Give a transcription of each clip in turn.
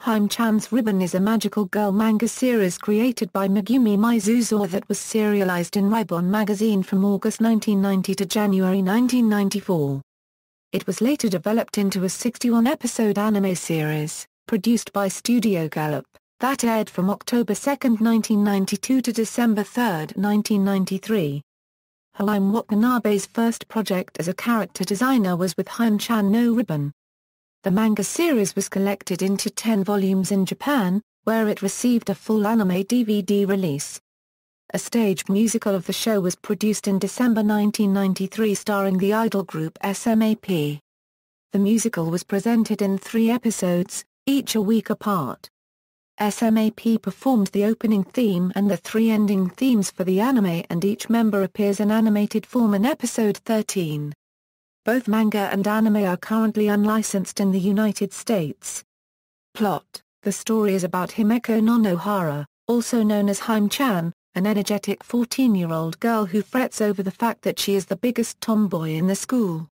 Hime-chan's Ribbon is a magical girl manga series created by Megumi Mizusawa that was serialized in Ribbon magazine from August 1990 to January 1994. It was later developed into a 61-episode anime series, produced by Studio Gallop, that aired from October 2, 1992 to December 3, 1993. Hime Watanabe's first project as a character designer was with Hime-chan no Ribbon. The manga series was collected into 10 volumes in Japan, where it received a full anime DVD release. A staged musical of the show was produced in December 1993 starring the idol group SMAP. The musical was presented in 3 episodes, each a week apart. SMAP performed the opening theme and the 3 ending themes for the anime, and each member appears in animated form in episode 13. Both manga and anime are currently unlicensed in the United States. Plot: the story is about Himeko Nonohara, also known as Hime-chan, an energetic 14-year-old girl who frets over the fact that she is the biggest tomboy in the school.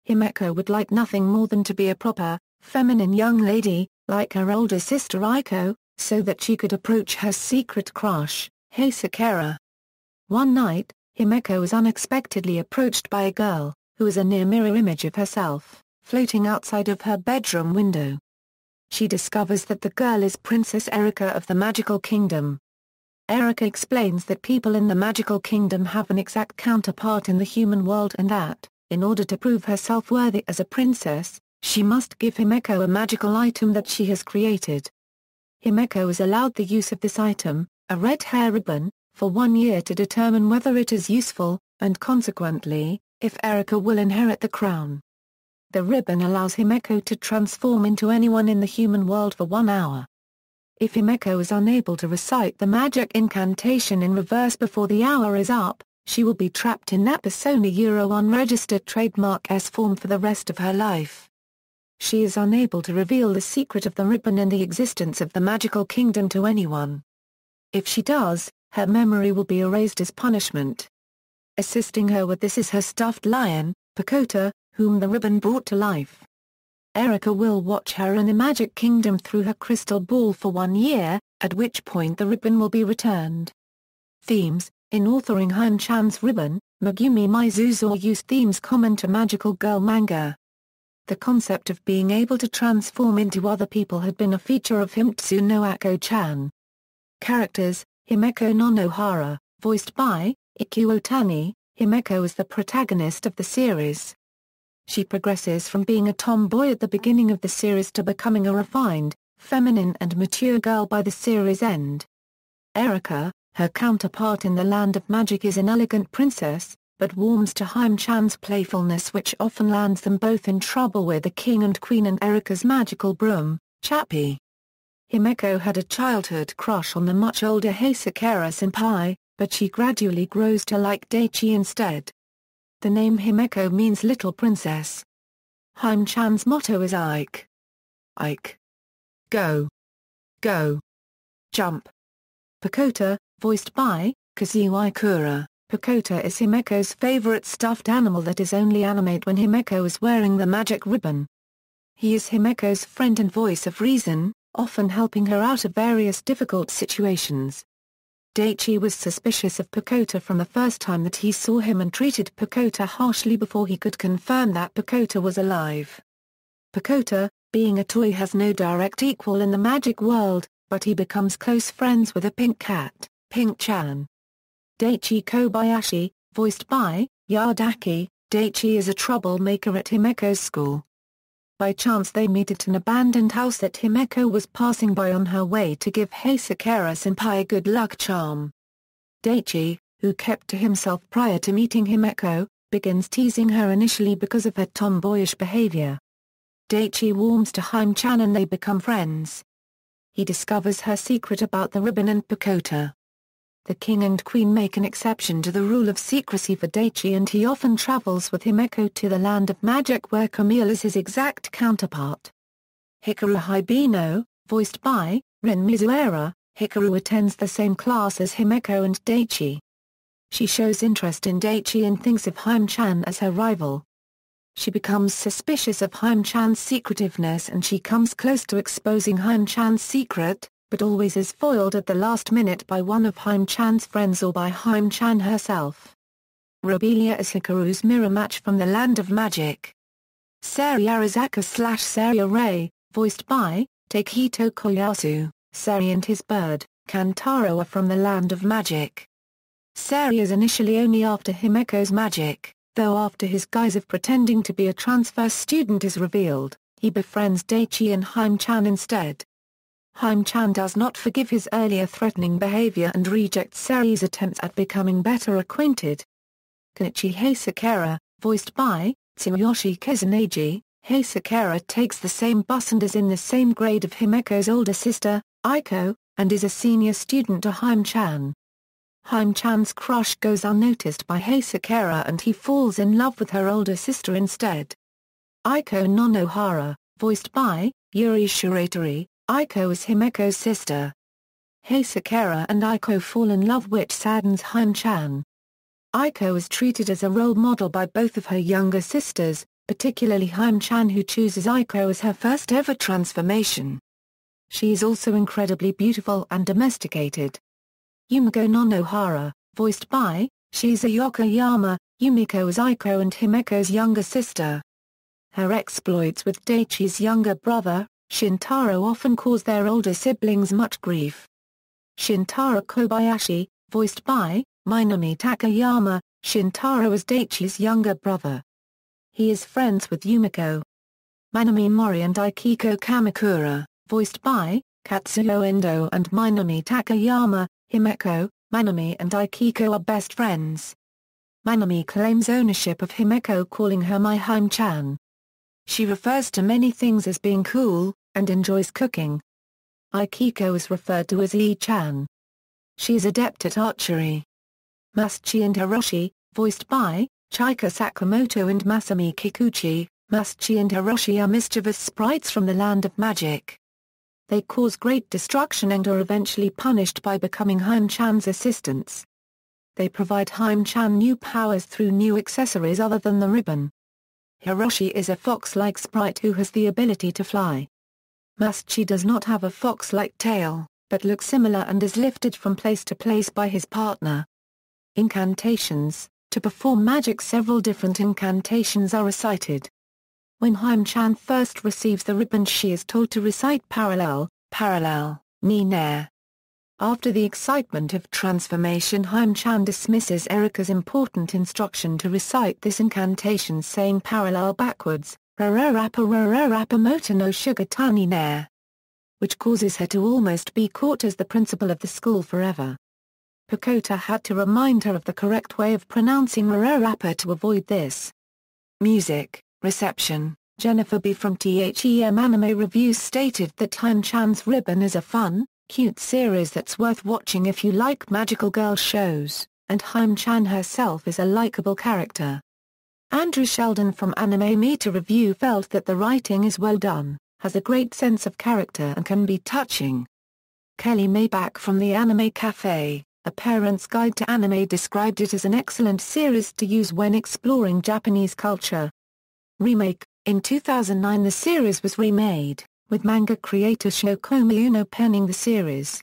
Himeko would like nothing more than to be a proper, feminine young lady, like her older sister Aiko, so that she could approach her secret crush, Hikaru. One night, Himeko is unexpectedly approached by a girl, who is a near-mirror image of herself, floating outside of her bedroom window. She discovers that the girl is Princess Erika of the Magical Kingdom. Erika explains that people in the Magical Kingdom have an exact counterpart in the human world and that, in order to prove herself worthy as a princess, she must give Himeko a magical item that she has created. Himeko is allowed the use of this item, a red hair ribbon, for 1 year to determine whether it is useful, and consequently, if Erika will inherit the crown. The ribbon allows Himeko to transform into anyone in the human world for 1 hour. If Himeko is unable to recite the magic incantation in reverse before the hour is up, she will be trapped in that persona unregistered trademark S form for the rest of her life. She is unable to reveal the secret of the ribbon and the existence of the magical kingdom to anyone. If she does, her memory will be erased as punishment. Assisting her with this is her stuffed lion, Pakota, whom the ribbon brought to life. Erika will watch her in the Magic Kingdom through her crystal ball for 1 year, at which point the ribbon will be returned. Themes: in authoring Hime-chan's Ribbon, Megumi Mizusawa used themes common to magical girl manga. The concept of being able to transform into other people had been a feature of Himitsu no Ako-chan. Characters: Himeko Nonohara, voiced by Ikki Otani. Himeko is the protagonist of the series. She progresses from being a tomboy at the beginning of the series to becoming a refined, feminine and mature girl by the series' end. Erika, her counterpart in the Land of Magic, is an elegant princess, but warms to Hime-chan's playfulness, which often lands them both in trouble with the king and queen and Erika's magical broom, Chappie. Himeko had a childhood crush on the much older Hikaru-senpai, but she gradually grows to like Daichi instead. The name Himeko means little princess. Hime-chan's motto is Ike. Ike. Go. Go. Jump. Pakota, voiced by Kazuo Ikura. Pakota is Himeko's favorite stuffed animal that is only animated when Himeko is wearing the magic ribbon. He is Himeko's friend and voice of reason, often helping her out of various difficult situations. Daichi was suspicious of Pakota from the first time that he saw him and treated Pakota harshly before he could confirm that Pakota was alive. Pakota, being a toy, has no direct equal in the magic world, but he becomes close friends with a pink cat, Pink-chan. Daichi Kobayashi, voiced by Yadaki. Daichi is a troublemaker at Himeko's school. By chance they meet at an abandoned house that Himeko was passing by on her way to give Hikaru-senpai a good luck charm. Daichi, who kept to himself prior to meeting Himeko, begins teasing her initially because of her tomboyish behavior. Daichi warms to Hime-chan and they become friends. He discovers her secret about the ribbon and Pakota. The king and queen make an exception to the rule of secrecy for Daichi, and he often travels with Himeko to the Land of Magic where Camille is his exact counterpart. Hikaru Hibino, voiced by Rin Mizuera. Hikaru attends the same class as Himeko and Daichi. She shows interest in Daichi and thinks of Hime-chan as her rival. She becomes suspicious of Hime-chan's secretiveness and she comes close to exposing Hime-chan's secret, but always is foiled at the last minute by one of Hime-chan's friends or by Hime-chan herself. Robelia is Hikaru's mirror match from the Land of Magic. Sari Arazaka/Sari Ray, voiced by Takehito Koyasu. Sari and his bird, Kantaro, are from the Land of Magic. Sari is initially only after Himeko's magic, though after his guise of pretending to be a transfer student is revealed, he befriends Daichi and Hime-chan instead. Hime-chan does not forgive his earlier threatening behavior and rejects Sari's attempts at becoming better acquainted. Kenichi Hasekara, voiced by Tsuyoshi Kusanagi, Hasekara takes the same bus and is in the same grade of Himeko's older sister, Aiko, and is a senior student to Hime-chan. Hime-chan's crush goes unnoticed by Hasekara and he falls in love with her older sister instead. Aiko Nonohara, voiced by Yuri Shiratori, Aiko is Himeko's sister. Hasekara and Aiko fall in love, which saddens Hime-chan. Aiko is treated as a role model by both of her younger sisters, particularly Hime-chan, who chooses Aiko as her first ever transformation. She is also incredibly beautiful and domesticated. Yumiko Nonohara, voiced by Shiza Yokoyama, Yumiko is Aiko and Himeko's younger sister. Her exploits with Daichi's younger brother, Shintaro, often cause their older siblings much grief. Shintaro Kobayashi, voiced by Minami Takayama, Shintaro is Daichi's younger brother. He is friends with Yumiko. Manami Mori and Aikiko Kamakura, voiced by Katsuo Endo and Minami Takayama, Himeko, Manami and Aikiko are best friends. Manami claims ownership of Himeko, calling her my Hime-chan. She refers to many things as being cool, and enjoys cooking. Aikiko is referred to as Ii-chan. She is adept at archery. Masuchi and Hiroshi, voiced by Chika Sakamoto and Masami Kikuchi, Masuchi and Hiroshi are mischievous sprites from the Land of Magic. They cause great destruction and are eventually punished by becoming Hime-chan's assistants. They provide Hime-chan new powers through new accessories other than the ribbon. Hiroshi is a fox-like sprite who has the ability to fly. Masuchi does not have a fox-like tail, but looks similar and is lifted from place to place by his partner. Incantations. To perform magic, several different incantations are recited. When Hime-chan first receives the ribbon, she is told to recite parallel, parallel, ni-nair. After the excitement of transformation, Hime-chan dismisses Erika's important instruction to recite this incantation, saying parallel backwards, rararapa moto no shugatani nair, which causes her to almost be caught as the principal of the school forever. Pokota had to remind her of the correct way of pronouncing rararapa to avoid this. Music. Reception. Jennifer B. from THEM Anime Reviews stated that Hime-chan's Ribbon is a fun, cute series that's worth watching if you like magical girl shows, and Hime-chan herself is a likable character. Andrew Sheldon from Anime Meter Review felt that the writing is well done, has a great sense of character and can be touching. Kelly Mayback from the Anime Cafe, A Parent's Guide to Anime, described it as an excellent series to use when exploring Japanese culture. Remake. In 2009 the series was remade, with manga creator Shokomi Uno penning the series.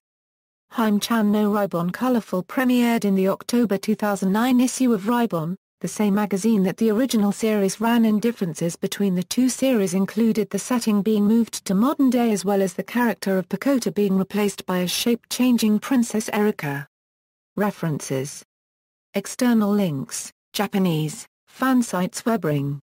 Hime-chan no Ribon Colorful premiered in the October 2009 issue of Ribon, the same magazine that the original series ran in. Differences between the two series included the setting being moved to modern day as well as the character of Pokota being replaced by a shape-changing Princess Erika. References. External links, Japanese, Fansites Webring.